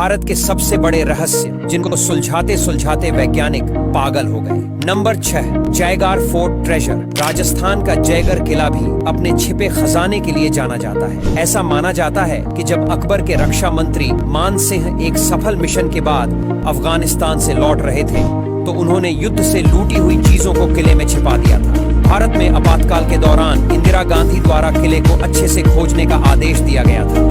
भारत के सबसे बड़े रहस्य जिनको सुलझाते सुलझाते वैज्ञानिक पागल हो गए। Number 6, Jaigarh fort treasure. Rajasthan का जयगढ़ किला भी अपने छिपे खजाने के लिए जाना जाता है। ऐसा माना जाता है कि जब अकबर के रक्षा मंत्री मान सिंह एक सफल मिशन के बाद अफगानिस्तान से लौट रहे थे तो उन्होंने युद्ध से लूटी हुई चीजों को किले में छिपा दिया था। भारत में आपातकाल के दौरान इंदिरा गांधी द्वारा किले को अच्छे से खोजने का आदेश दिया गया था,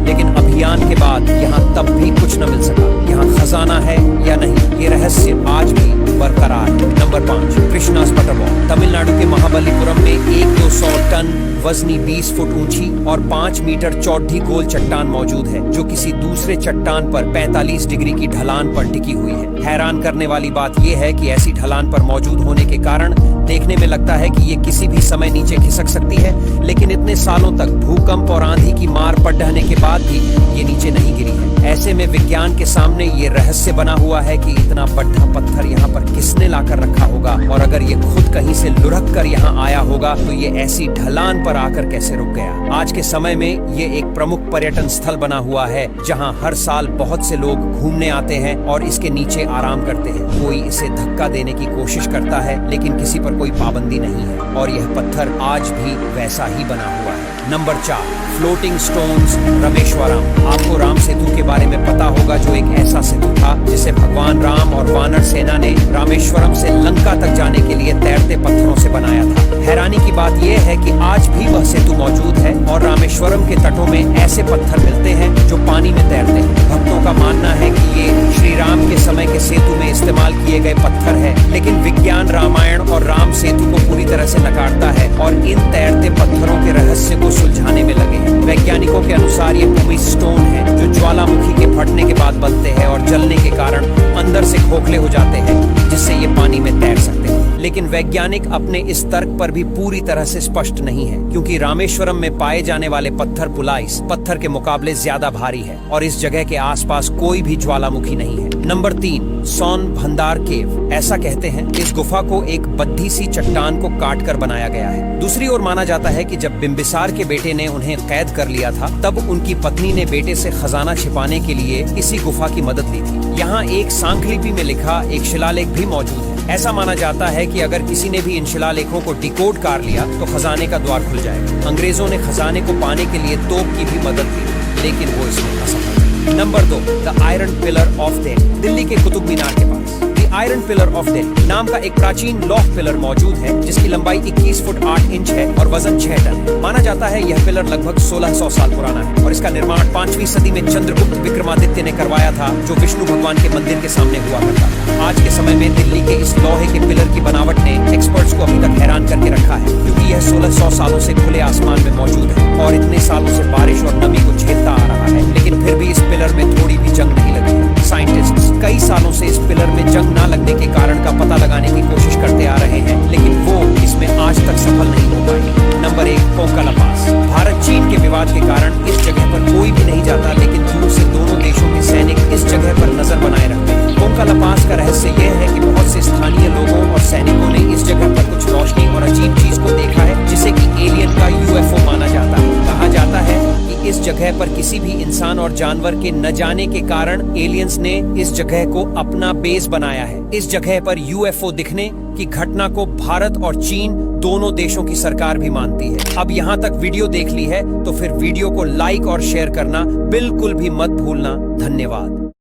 लेकिन अभियान के बाद यहाँ तब भी कुछ न मिल सका। यहाँ खजाना है या नहीं, ये रहस्य आज भी बरकरार है। Number 5, Krishna's waterfall. तमिलनाडु के महाबलीपुरम में 1-200 टन वजनी 20 फुट ऊंची और 5 मीटर चौड़ी गोल चट्टान मौजूद है, जो किसी दूसरे चट्टान पर 45 डिग्री की ढलान पर टिकी हुई है। हैरान करने वाली बात यह है कि ऐसी ढलान पर मौजूद होने के कारण देखने में लगता है कि ये किसी भी समय नीचे खिसक सकती है, लेकिन इतने सालों तक भूकंप और आंधी की मार पड़ रहने के बाद भी ये नीचे नहीं गिरी है। ऐसे में विज्ञान के सामने ये रहस्य बना हुआ है कि इतना बड़ा पत्थर यहाँ पर किसने लाकर रखा होगा, और अगर ये खुद कहीं से लुढ़क कर यहाँ आया होगा तो ये ऐसी ढलान पर आकर कैसे रुक गया। आज के समय में ये एक प्रमुख पर्यटन स्थल बना हुआ है, जहाँ हर साल बहुत से लोग घूमने आते हैं और इसके नीचे आराम करते हैं। कोई इसे धक्का देने की कोशिश करता है, लेकिन किसी पर कोई पाबंदी नहीं है, और यह पत्थर आज भी वैसा ही बना हुआ है। Number 4, floating stones Rameswaram. आपको राम सेतु के बारे में पता होगा, जो एक ऐसा सेतु था जिसे भगवान राम और वानर सेना ने रामेश्वरम से लंका तक जाने के लिए तैरते पत्थरों से बनाया था। हैरानी की बात यह है कि आज भी वह सेतु मौजूद है और रामेश्वरम के तटों में ऐसे पत्थर मिलते हैं जो पानी में तैरते हैं। भक्तों का मानना है कि ये श्री राम के समय के सेतु में इस्तेमाल किए गए पत्थर है, लेकिन विज्ञान रामायण और राम सेतु को पूरी तरह से नकारता है और इन तैरते पत्थरों के रहस्य को सुलझाने में लगे हैं। वैज्ञानिकों के अनुसार ये भूमि स्टोन है जो ज्वालामुखी के फटने के बाद बनते हैं और जलने के कारण अंदर से खोखले हो जाते हैं, जिससे ये पानी में तैर सकते हैं। लेकिन वैज्ञानिक अपने इस तर्क पर भी पूरी तरह से स्पष्ट नहीं है, क्योंकि रामेश्वरम में पाए जाने वाले पत्थर पुलाइस पत्थर के मुकाबले ज्यादा भारी है और इस जगह के आसपास कोई भी ज्वालामुखी नहीं है। नंबर 3, सोनभद्र केव। ऐसा कहते हैं इस गुफा को एक बद्धी सी चट्टान को काट कर बनाया गया है। दूसरी ओर माना जाता है कि जब बिंबिसार के बेटे ने उन्हें कैद कर लिया था, तब उनकी पत्नी ने बेटे से खजाना छिपाने के लिए इसी गुफा की मदद ली थी। यहाँ एक सांखलिपि में लिखा एक शिलालेख भी मौजूद है। ऐसा माना जाता है कि अगर किसी ने भी इन शिलालेखों को डिकोड कर लिया तो खजाने का द्वार खुल जाएगा। अंग्रेजों ने खजाने को पाने के लिए तोप की भी मदद ली, लेकिन वो इसमें असफल। Number 2, the iron pillar of Delhi. Delhi के कुतुब मीनार के पास आयरन पिलर ऑफ दिल्ली नाम का एक प्राचीन लौह पिलर मौजूद है, जिसकी लंबाई 21 फुट 8 इंच है और वजन 6 टन है। माना जाता है यह पिलर लगभग 1600 साल पुराना है और इसका निर्माण 5वीं सदी में चंद्रगुप्त विक्रमादित्य ने करवाया था, जो विष्णु भगवान के मंदिर के सामने हुआ करता था। आज के समय में दिल्ली के इस लोहे के पिलर की बनावट ने एक्सपर्ट्स को अभी तक हैरान करके रखा है, क्योंकि यह 1600 सालों से खुले आसमान में मौजूद है और इतने सालों से बारिश और नमी को झेलता आ रहा है, लेकिन फिर भी इस पिलर में थोड़ी भी जंग नहीं लगी है। साइंटिस्ट्स कई सालों से इस पिलर में जंग न लगने के कारण का पता लगाने की कोशिश करते आ रहे हैं, लेकिन वो इसमें आज तक सफल नहीं हो पाए। नंबर 1, कोंका ला पास। भारत चीन के विवाद के कारण इस जगह पर कोई भी नहीं जाता, लेकिन दूर से दोनों देशों के सैनिक इस जगह पर नजर बनाए रखते हैं। कोंका ला पास का रहस्य यह है कि बहुत से स्थानीय लोगों और सैनिकों ने इस जगह पर कुछ रोशनी और अजीब चीज को देखा है, जिसे कि एलियन का UFO माना जाता है। कहा जाता है कि इस जगह पर किसी भी इंसान और जानवर के न जाने के कारण एलियंस ने इस जगह को अपना बेस बनाया है। इस जगह पर UFO दिखने की घटना को भारत और चीन दोनों देशों की सरकार भी मानती है। अब यहाँ तक वीडियो देख ली है तो फिर वीडियो को लाइक और शेयर करना बिल्कुल भी मत भूलना। धन्यवाद।